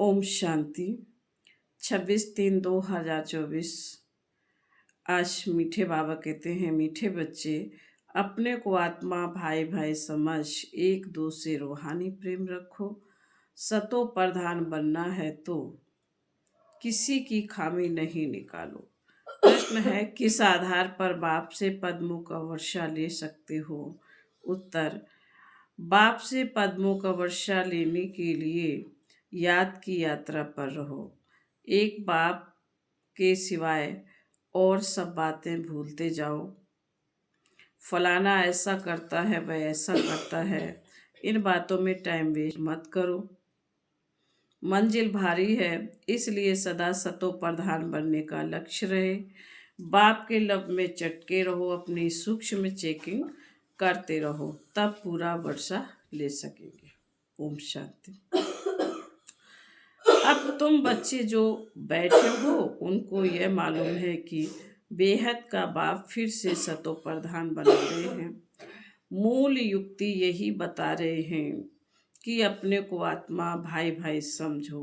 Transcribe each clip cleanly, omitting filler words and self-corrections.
ओम शांति। 26/3/2024। आज मीठे बाबा कहते हैं, मीठे बच्चे, अपने को आत्मा भाई भाई समझ एक दो से रूहानी प्रेम रखो। सतो प्रधान बनना है तो किसी की खामी नहीं निकालो। प्रश्न है, किस आधार पर बाप से पद्मों का वर्षा ले सकते हो? उत्तर, बाप से पद्मों का वर्षा लेने के लिए याद की यात्रा पर रहो। एक बाप के सिवाय और सब बातें भूलते जाओ। फलाना ऐसा करता है, वह ऐसा करता है, इन बातों में टाइम वेस्ट मत करो। मंजिल भारी है, इसलिए सदा सतो प्रधान बनने का लक्ष्य रहे। बाप के लब में चटके रहो, अपनी सूक्ष्म चेकिंग करते रहो, तब पूरा वर्षा ले सकेंगे। ओम शांति। अब तुम बच्चे जो बैठे हो, उनको यह मालूम है कि बेहद का बाप फिर से सतो प्रधान बना रहे हैं। मूल युक्ति यही बता रहे हैं कि अपने को आत्मा भाई भाई समझो।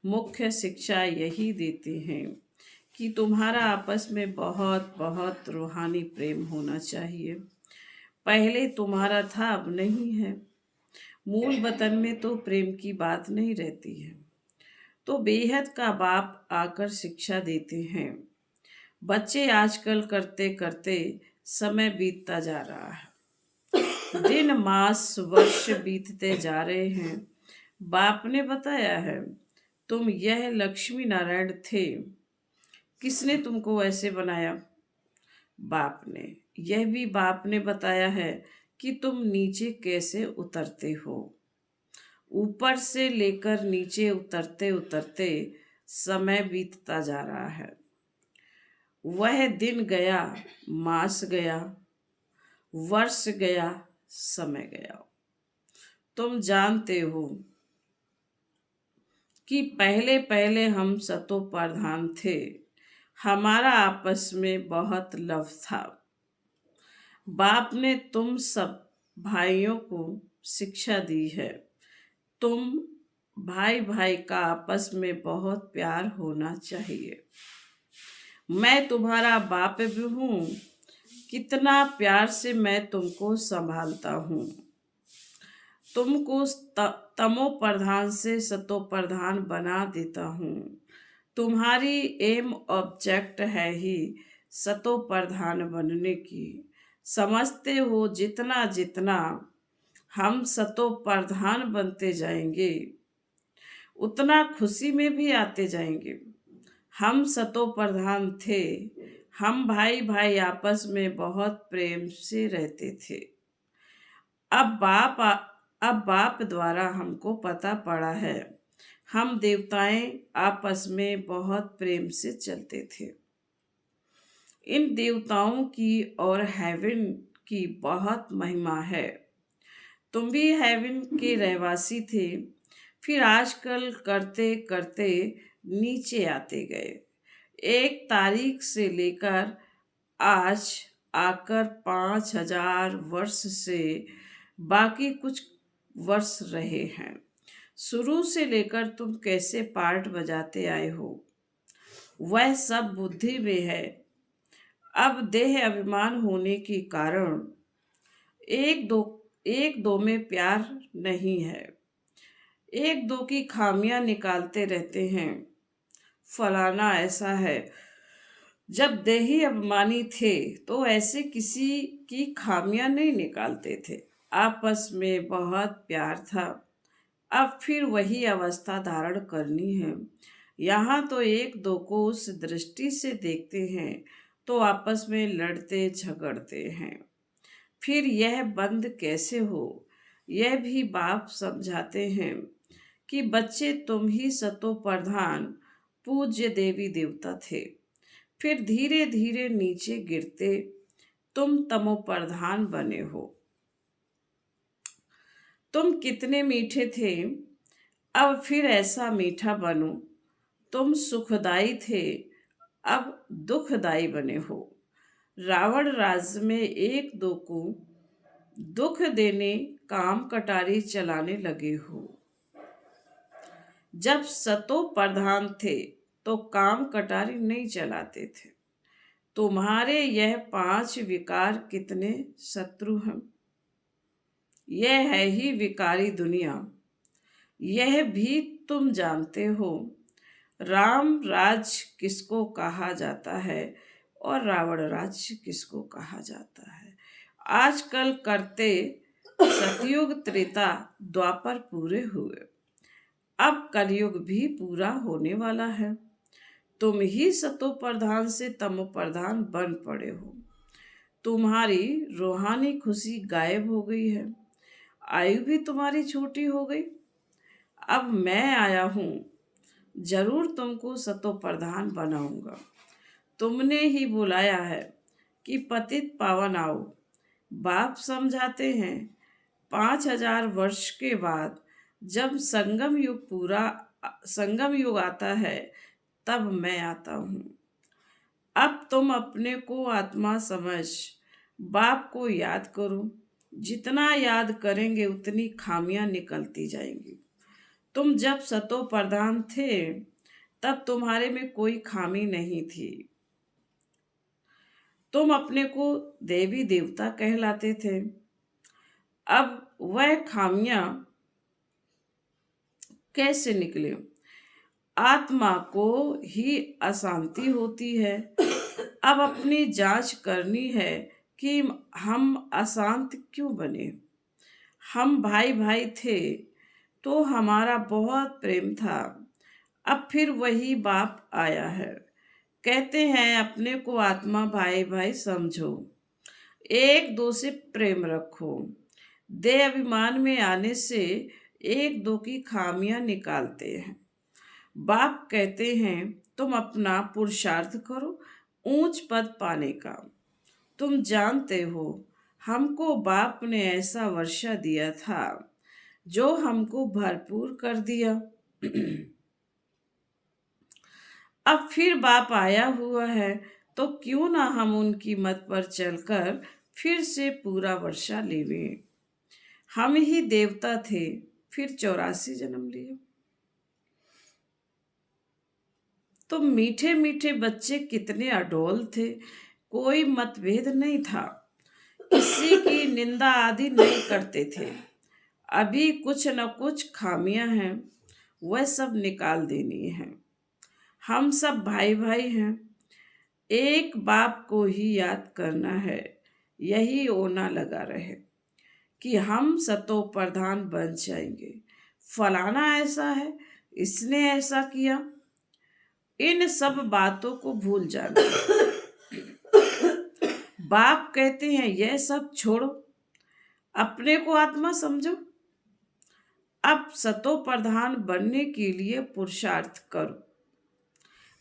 मुख्य शिक्षा यही देते हैं कि तुम्हारा आपस में बहुत बहुत रूहानी प्रेम होना चाहिए। पहले तुम्हारा था, अब नहीं है। मूल वतन में तो प्रेम की बात नहीं रहती है। तो बेहद का बाप आकर शिक्षा देते हैं। बच्चे आजकल करते करते समय बीतता जा रहा है, दिन मास वर्ष बीतते जा रहे हैं। बाप ने बताया है, तुम यह लक्ष्मी नारायण थे। किसने तुमको ऐसे बनाया? बाप ने। यह भी बाप ने बताया है कि तुम नीचे कैसे उतरते हो। ऊपर से लेकर नीचे उतरते उतरते समय बीतता जा रहा है। वह दिन गया, मास गया, वर्ष गया, समय गया। तुम जानते हो कि पहले पहले हम सतो प्रधान थे। हमारा आपस में बहुत लव था। बाप ने तुम सब भाइयों को शिक्षा दी है। तुम भाई भाई का आपस में बहुत प्यार होना चाहिए। मैं तुम्हारा बाप भी हूँ। कितना प्यार से मैं तुमको संभालता हूँ। तुमको तमो प्रधान से सतो प्रधान बना देता हूँ। तुम्हारी एम ऑब्जेक्ट है ही सतो प्रधान बनने की। समझते हो, जितना जितना हम सतो प्रधान बनते जाएंगे, उतना खुशी में भी आते जाएंगे। हम सतो प्रधान थे। हम भाई भाई आपस में बहुत प्रेम से रहते थे। अब बाप द्वारा हमको पता पड़ा है, हम देवताएं आपस में बहुत प्रेम से चलते थे। इन देवताओं की और हेवन की बहुत महिमा है। तुम भी हेवन के रहवासी थे, फिर आजकल करते करते नीचे आते गए। एक तारीख से लेकर आज आकर 5,000 वर्ष से बाकी कुछ वर्ष रहे हैं। शुरू से लेकर तुम कैसे पार्ट बजाते आए हो, वह सब बुद्धि में है। अब देह अभिमान होने के कारण एक दो में प्यार नहीं है। एक दो की खामियां निकालते रहते हैं। फलाना ऐसा है। जब देही अभिमानी थे तो ऐसे किसी की खामियां नहीं निकालते थे। आपस में बहुत प्यार था। अब फिर वही अवस्था धारण करनी है। यहाँ तो एक दो को उस दृष्टि से देखते हैं तो आपस में लड़ते झगड़ते हैं। फिर यह बंद कैसे हो, यह भी बाप समझाते हैं कि बच्चे, तुम ही सतो प्रधान पूज्य देवी देवता थे। फिर धीरे धीरे नीचे गिरते तुम तमो प्रधान बने हो। तुम कितने मीठे थे, अब फिर ऐसा मीठा बनो। तुम सुखदाई थे, अब दुखदाई बने हो। रावण राज्य में एक दो को दुख देने काम कटारी चलाने लगे हो। जब सतो प्रधान थे तो काम कटारी नहीं चलाते थे। तुम्हारे यह 5 विकार कितने शत्रु हैं। यह है ही विकारी दुनिया। यह भी तुम जानते हो। राम राज किसको कहा जाता है और रावण राज्य किसको कहा जाता है। आजकल करते सतयुग त्रेता द्वापर पूरे हुए, अब कलयुग भी पूरा होने वाला है। तुम ही सतो प्रधान से तमो प्रधान बन पड़े हो। तुम्हारी रूहानी खुशी गायब हो गई है। आयु भी तुम्हारी छोटी हो गई। अब मैं आया हूँ, जरूर तुमको सतो प्रधान बनाऊंगा। तुमने ही बुलाया है कि पतित पावन आओ। बाप समझाते हैं 5000 वर्ष के बाद जब संगम युग आता है तब मैं आता हूँ। अब तुम अपने को आत्मा समझ बाप को याद करो। जितना याद करेंगे उतनी खामियां निकलती जाएंगी। तुम जब सतो प्रधान थे तब तुम्हारे में कोई खामी नहीं थी। तुम अपने को देवी देवता कहलाते थे। अब वह खामियां कैसे निकले। आत्मा को ही अशांति होती है। अब अपनी जांच करनी है कि हम अशांत क्यों बने। हम भाई भाई थे तो हमारा बहुत प्रेम था। अब फिर वही बाप आया है। कहते हैं अपने को आत्मा भाई भाई समझो, एक दो से प्रेम रखो। देह अभिमान में आने से एक दो की खामियां निकालते हैं। बाप कहते हैं तुम अपना पुरुषार्थ करो ऊंच पद पाने का। तुम जानते हो हमको बाप ने ऐसा वर्षा दिया था जो हमको भरपूर कर दिया। अब फिर बाप आया हुआ है तो क्यों ना हम उनकी मत पर चलकर फिर से पूरा वर्षा लेवें। हम ही देवता थे फिर 84 जन्म लिए। तो मीठे मीठे बच्चे कितने अडोल थे। कोई मतभेद नहीं था, किसी की निंदा आदि नहीं करते थे। अभी कुछ न कुछ खामियां हैं, वह सब निकाल देनी है। हम सब भाई भाई हैं, एक बाप को ही याद करना है। यही ओना लगा रहे कि हम सतो प्रधान बन जाएंगे। फलाना ऐसा है, इसने ऐसा किया। इन सब बातों को भूल जाना। बाप कहते हैं यह सब छोड़ो, अपने को आत्मा समझो। अब सतो प्रधान बनने के लिए पुरुषार्थ करो।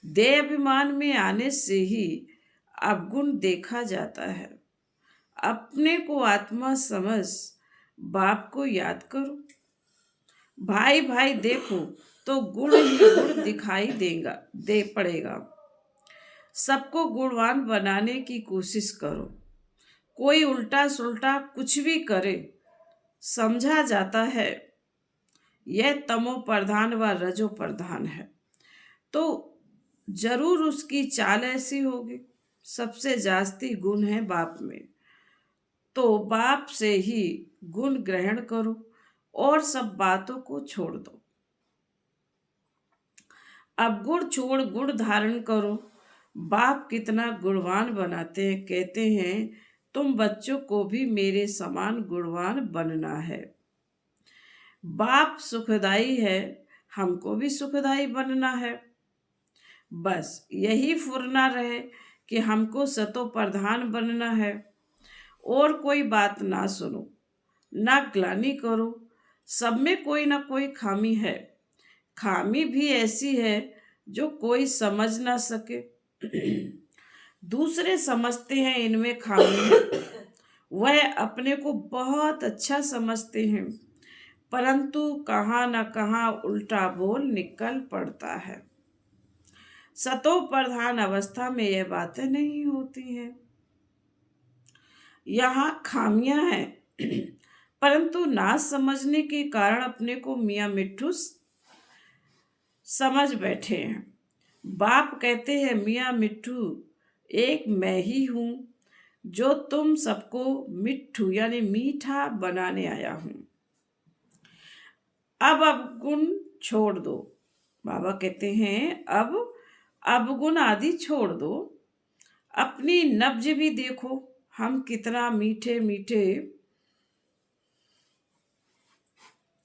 देह अभिमान में आने से ही अवगुण देखा जाता है। अपने को आत्मा समझ बाप को याद करो। भाई भाई देखो तो गुण ही गुण दिखाई दे पड़ेगा। सबको गुणवान बनाने की कोशिश करो। कोई उल्टा सुल्टा कुछ भी करे समझा जाता है यह तमो प्रधान व रजो प्रधान है, तो जरूर उसकी चाल ऐसी होगी। सबसे जास्ती गुण है बाप में, तो बाप से ही गुण ग्रहण करो और सब बातों को छोड़ दो। अब गुण छोड़ गुण धारण करो। बाप कितना गुणवान बनाते हैं। कहते हैं तुम बच्चों को भी मेरे समान गुणवान बनना है। बाप सुखदाई है, हमको भी सुखदाई बनना है। बस यही फुरना रहे कि हमको सतो प्रधान बनना है। और कोई बात ना सुनो, ना ग्लानि करो। सब में कोई ना कोई खामी है। खामी भी ऐसी है जो कोई समझ ना सके। दूसरे समझते हैं इनमें खामी है, वह अपने को बहुत अच्छा समझते हैं, परंतु कहाँ न कहाँ उल्टा बोल निकल पड़ता है। सतो प्रधान अवस्था में यह बातें नहीं होती हैं। यहाँ खामियां हैं परंतु ना समझने के कारण अपने को मियाँ मिट्ठू समझ बैठे हैं। बाप कहते हैं मियाँ मिट्ठू, एक मैं ही हूँ जो तुम सबको मिट्ठू यानी मीठा बनाने आया हूँ। अब अवगुण छोड़ दो। बाबा कहते हैं अब अवगुण आदि छोड़ दो, अपनी नब्ज भी देखो, हम कितना मीठे मीठे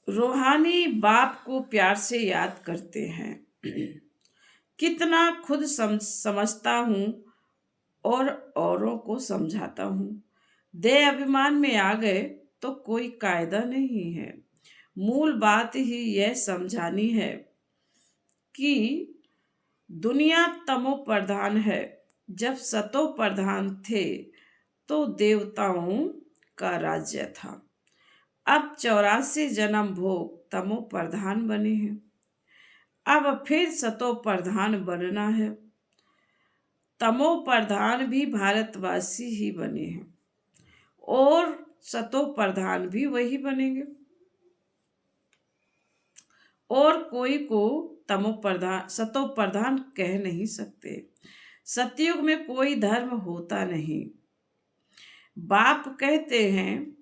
रूहानी बाप को प्यार से याद करते हैं। कितना खुद समझता हूँ और औरों को समझाता हूँ। देह अभिमान में आ गए तो कोई कायदा नहीं है। मूल बात ही यह समझानी है कि दुनिया तमो प्रधान है। जब सतो प्रधान थे तो देवताओं का राज्य था। अब 84 जन्म भोग तमो प्रधान बने हैं। अब फिर सतो प्रधान बनना है। तमो प्रधान भी भारतवासी ही बने हैं और सतो प्रधान भी वही बनेंगे, और कोई को तमो प्रधान सतो प्रधान कह नहीं सकते। सतयुग में कोई धर्म होता नहीं। बाप कहते हैं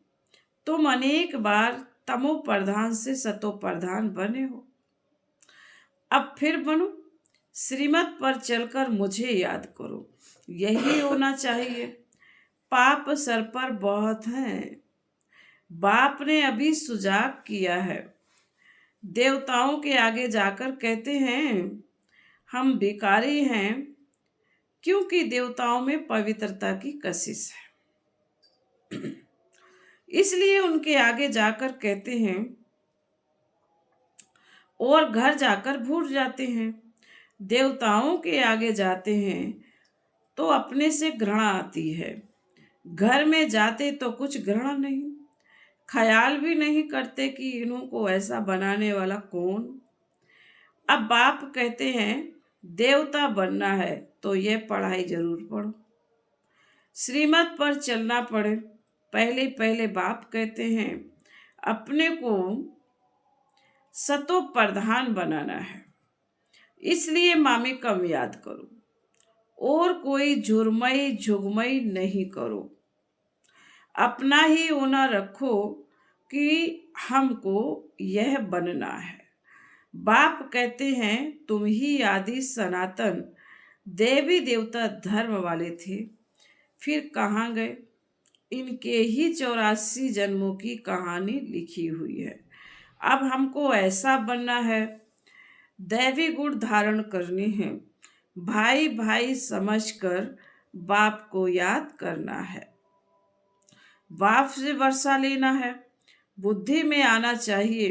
तुम अनेक बार तमो प्रधान से सतो प्रधान बने हो, अब फिर बनो। श्रीमत पर चलकर मुझे याद करो, यही होना चाहिए। पाप सर पर बहुत हैं। बाप ने अभी सुजाग किया है। देवताओं के आगे जाकर कहते हैं हम भिखारी हैं, क्योंकि देवताओं में पवित्रता की कशिश है। इसलिए उनके आगे जाकर कहते हैं और घर जाकर भूल जाते हैं। देवताओं के आगे जाते हैं तो अपने से घृणा आती है। घर में जाते तो कुछ घृणा नहीं, ख्याल भी नहीं करते कि इन्हों को ऐसा बनाने वाला कौन। अब बाप कहते हैं देवता बनना है तो यह पढ़ाई जरूर पढ़ो, श्रीमत पर चलना पड़े। पहले पहले बाप कहते हैं अपने को सतो प्रधान बनाना है, इसलिए मामी कम याद करो और कोई झुरमई झुगमई नहीं करो। अपना ही होना रखो कि हमको यह बनना है। बाप कहते हैं तुम ही आदि सनातन देवी देवता धर्म वाले थे, फिर कहाँ गए। इनके ही 84 जन्मों की कहानी लिखी हुई है। अब हमको ऐसा बनना है, दैवी गुण धारण करने हैं, भाई भाई समझकर बाप को याद करना है, बाप से वर्षा लेना है, बुद्धि में आना चाहिए।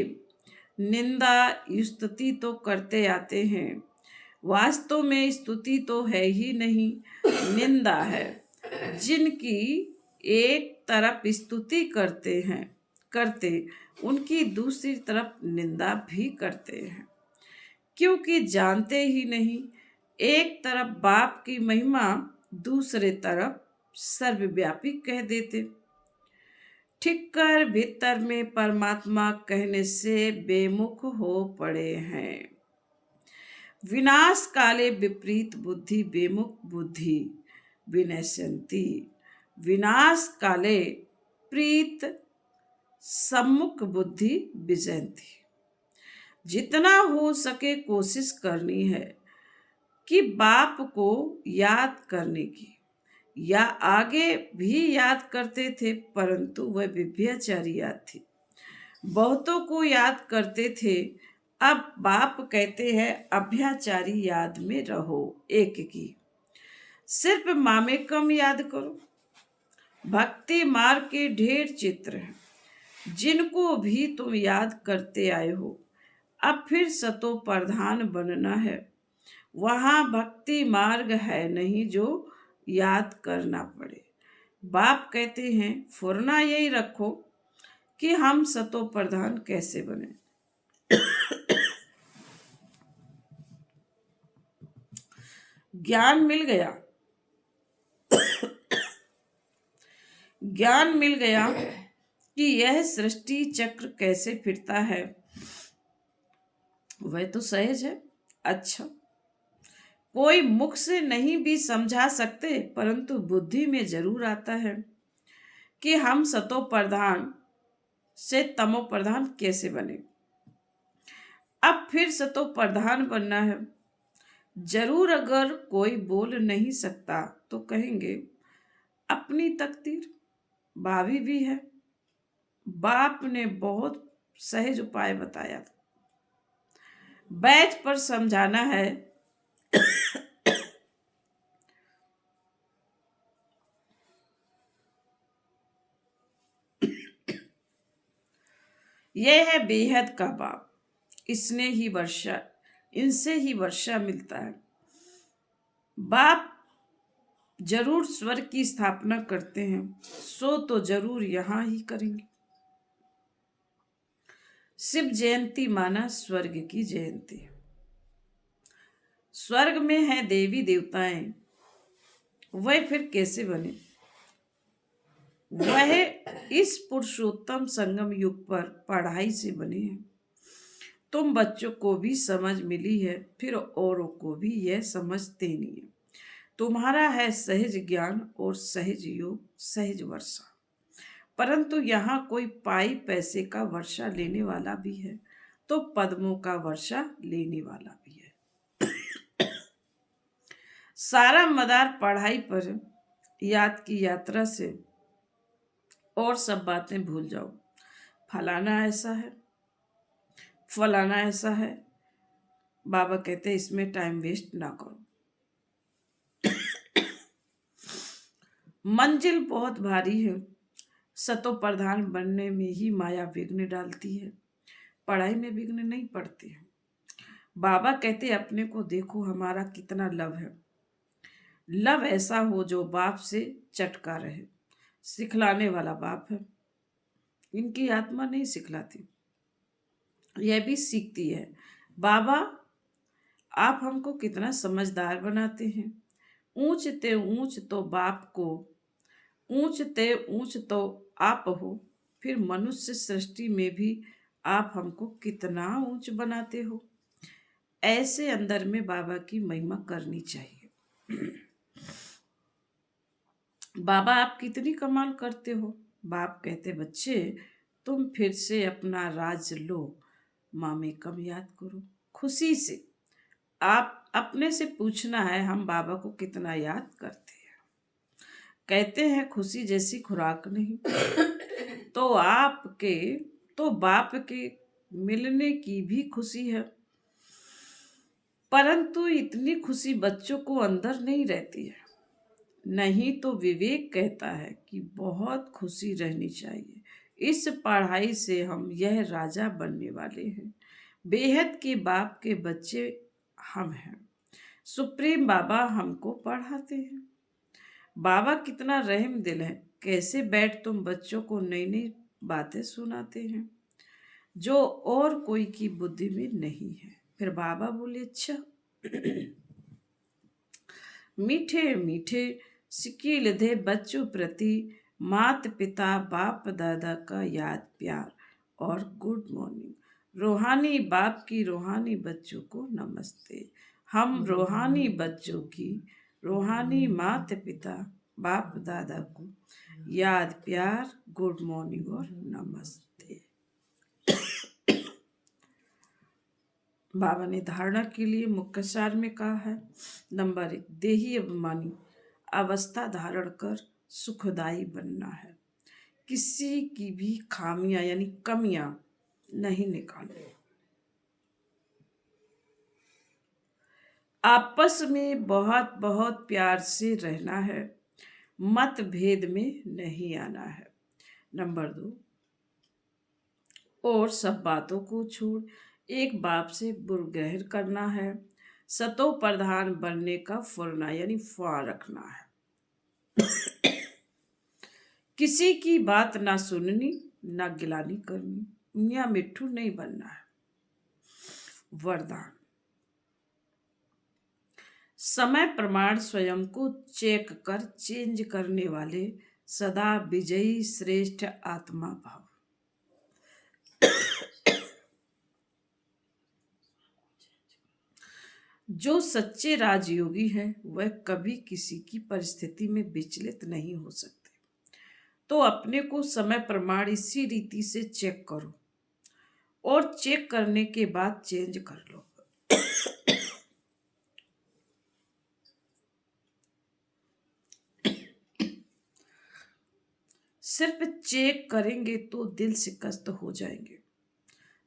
निंदा स्तुति तो करते आते हैं, वास्तव में स्तुति तो है ही नहीं, निंदा है। जिनकी एक तरफ स्तुति करते उनकी दूसरी तरफ निंदा भी करते हैं, क्योंकि जानते ही नहीं। एक तरफ बाप की महिमा, दूसरे तरफ सर्वव्यापी कह देते। ठिक्कर भीतर में परमात्मा कहने से बेमुख हो पड़े हैं। विनाश काले विपरीत बुद्धि बेमुख बुद्धि विनश्यन्ति, विनाश काले प्रीत सम्मुख बुद्धि विजयन्ति। जितना हो सके कोशिश करनी है कि बाप को याद करने की, या आगे भी याद करते थे परंतु वह विभ्याचारी याद थी। बहुतों को याद करते थे, अब बाप कहते हैं अभ्याचारी याद में रहो, एक की। सिर्फ मामे कम याद करो। भक्ति मार्ग के ढेर चित्र हैं, जिनको भी तुम याद करते आए हो। अब फिर सतो प्रधान बनना है। वहाँ भक्ति मार्ग है नहीं जो याद करना पड़े। बाप कहते हैं फुरना यही रखो कि हम सतो प्रधान कैसे बने। ज्ञान मिल गया, ज्ञान मिल गया कि यह सृष्टि चक्र कैसे फिरता है, वह तो सहज है। अच्छा, कोई मुख से नहीं भी समझा सकते, परंतु बुद्धि में जरूर आता है कि हम सतो प्रधान से तमो प्रधान कैसे बने। अब फिर सतो प्रधान बनना है। जरूर अगर कोई बोल नहीं सकता तो कहेंगे अपनी तकदीर भावी भी है। बाप ने बहुत सहज उपाय बताया था। बैच पर समझाना है। यह है बेहद का बाप। इसने ही वर्षा इनसे ही वर्षा मिलता है। बाप जरूर स्वर्ग की स्थापना करते हैं, सो तो जरूर यहां ही करेंगे। शिव जयंती माना स्वर्ग की जयंती। स्वर्ग में है देवी देवताएं, वह फिर कैसे बने। वह इस पुरुषोत्तम संगम युग पर पढ़ाई से बने हैं। तुम बच्चों को भी समझ मिली है, फिर औरों को भी यह समझ देनी है। तुम्हारा है सहज ज्ञान और सहज योग, सहज वर्षा। परंतु यहाँ कोई पाई पैसे का वर्षा लेने वाला भी है, तो पद्मों का वर्षा लेने वाला भी है। सारा मदार पढ़ाई पर, याद की यात्रा से, और सब बातें भूल जाओ। फलाना ऐसा है, फलाना ऐसा है। बाबा कहते हैं इसमें टाइम वेस्ट ना करो। मंजिल बहुत भारी है। सतो प्रधान बनने में ही माया विघ्न डालती है, पढ़ाई में विघ्न नहीं पड़ती है। बाबा कहते अपने को देखो हमारा कितना लव है। लव ऐसा हो जो बाप से चटका रहे। सिखलाने वाला बाप है। इनकी आत्मा नहीं सिखलाती, यह भी सीखती है। बाबा आप हमको कितना समझदार बनाते हैं। ऊंच ते ऊंच तो बाप को, ऊंच ते ऊंच तो आप हो, फिर मनुष्य सृष्टि में भी आप हमको कितना ऊंच बनाते हो। ऐसे अंदर में बाबा की महिमा करनी चाहिए। बाबा आप कितनी कमाल करते हो। बाप कहते बच्चे तुम फिर से अपना राज लो, माँ में कम याद करो खुशी से। आप अपने से पूछना है हम बाबा को कितना याद करते हैं। कहते हैं खुशी जैसी खुराक नहीं। तो आपके तो बाप के मिलने की भी खुशी है, परंतु इतनी खुशी बच्चों को अंदर नहीं रहती है। नहीं तो विवेक कहता है कि बहुत खुशी रहनी चाहिए। इस पढ़ाई से हम यह राजा बनने वाले हैं। बेहद के बाप के बच्चे हम हैं। सुप्रीम बाबा हमको पढ़ाते हैं। बाबा कितना रहम दिल है। कैसे बैठ तुम बच्चों को नई नई बातें सुनाते हैं जो और कोई की बुद्धि में नहीं है। फिर बाबा बोले अच्छा मीठे मीठे सिकील दे बच्चों प्रति मात पिता बाप दादा का याद प्यार और गुड मॉर्निंग। रूहानी बाप की रूहानी बच्चों को नमस्ते। हम रूहानी बच्चों की रूहानी मात पिता बाप दादा को याद प्यार गुड मॉर्निंग और नमस्ते। बाबा ने धारणा के लिए मुख्य सार में कहा है। नंबर 1, देही अभिमानी अवस्था धारण कर सुखदाई बनना है। किसी की भी खामियां यानी कमियां नहीं निकालो। आपस में बहुत बहुत प्यार से रहना है, मतभेद में नहीं आना है। नंबर 2, और सब बातों को छोड़ एक बाप से बुरग्रह करना है। सतो प्रधान बनने का फुरना यानी फुआ रखना है। किसी की बात ना सुननी ना गिलानी करनी। मियाँ मिट्ठू नहीं बनना है। वरदान, समय प्रमाण स्वयं को चेक कर चेंज करने वाले सदा विजयी श्रेष्ठ आत्मा भाव। जो सच्चे राजयोगी हैं वह कभी किसी की परिस्थिति में विचलित नहीं हो सकते। तो अपने को समय प्रमाण इसी रीति से चेक करो और चेक करने के बाद चेंज कर लो। सिर्फ चेक करेंगे तो दिल शिकस्त हो जाएंगे,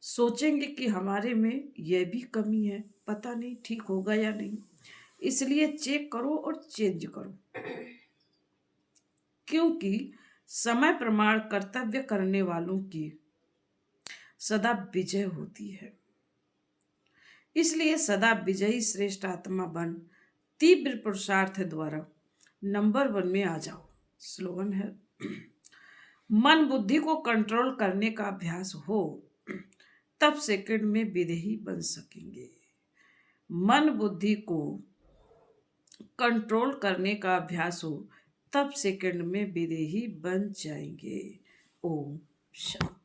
सोचेंगे कि हमारे में यह भी कमी है, पता नहीं ठीक होगा या नहीं। इसलिए चेक करो और चेंज करो, क्योंकि समय प्रमाण कर्तव्य करने वालों की सदा विजय होती है। इसलिए सदा विजयी श्रेष्ठ आत्मा बन तीव्र पुरुषार्थ द्वारा नंबर 1 में आ जाओ। स्लोगन है, मन बुद्धि को कंट्रोल करने का अभ्यास हो तब सेकंड में विदेही बन सकेंगे। मन बुद्धि को कंट्रोल करने का अभ्यास हो तब सेकंड में विदेही बन जाएंगे। ओम शांति।